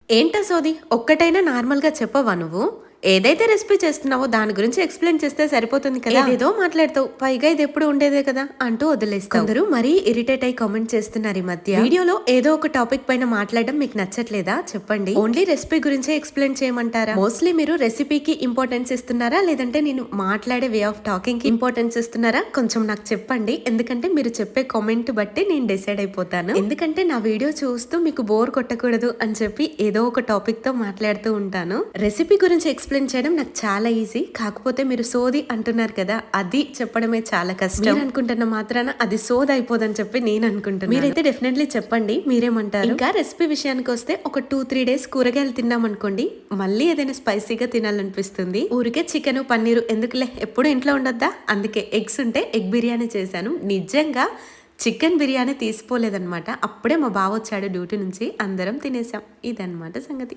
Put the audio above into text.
ఏంటా సోది? ఒక్కటైనా నార్మల్‌గా చెప్పవా నువ్వు? ఏదైతే రెసిపీ చేస్తున్నావో దాని గురించి ఎక్స్‌ప్లెయిన్ చేస్తే సరిపోతుంది కదా! ఏదేదో మాట్లాడతావు. పైగా ఇదెప్పుడు ఉండేదే కదా! అంటూ వదిలేస్తావు. కొందరు మరీ ఇరిటేట్ అయ్యి కామెంట్ చేస్తున్నారు ఈ మధ్య. వీడియోలో ఏదో ఒక టాపిక్ పైన మాట్లాడడం మీకు నచ్చట్లేదా? చెప్పండి. ఓన్లీ రెసిపీ గురించే ఎక్స్‌ప్లెయిన్ చేయమంటారా? మోస్ట్‌లీ మీరు రెసిపీకి ఇంపార్టెన్స్ ఇస్తున్నారా? లేదంటే నేను మాట్లాడే వే ఆఫ్ టాకింగ్‌కి ఇంపార్టెన్స్ ఇస్తున్నారా? కొంచెం నాకు చెప్పండి. ఎందుకంటే మీరు చెప్పే కామెంట్ బట్టి నేను డిసైడ్ అయిపోతాను. ఎందుకంటే నా వీడియో చూస్తూ మీకు బోర్ కొట్టకూడదు అని చెప్పి ఏదో ఒక టాపిక్ తో మాట్లాడుతూ ఉంటాను. రెసిపీ గురించి ఎక్స్‌ప్లెయిన్ చేయడం నాకు చాలా ఈజీ. కాకపోతే మీరు సోది అంటున్నారు కదా! అది చెప్పడమే చాలా కష్టం. మీరు అనుకుంటున్న మాత్రాన అది సోది అయిపోదని చెప్పి నేను అనుకుంటున్నాను. మీరైతే డెఫినెట్లీ చెప్పండి. మీరేమంటారు? ఇంకా రెసిపీ విషయానికి వస్తే ఒక 2-3 డేస్ కూరగాయలు తిన్నాం అనుకోండి, మళ్ళీ ఏదైనా స్పైసీగా తినాలనిపిస్తుంది. ఊరికే చికెన్, పన్నీరు ఎందుకులే ఎప్పుడు ఇంట్లో ఉండొద్దా? అందుకే ఎగ్స్ ఉంటే ఎగ్ బిర్యానీ చేశాను. నిజంగా చికెన్ బిర్యానీ తీసిపోలేదన్నమాట. అప్పుడే మా బావ వచ్చాడు డ్యూటీ నుంచి. అందరం తినేసాం. ఇదన్నమాట సంగతి.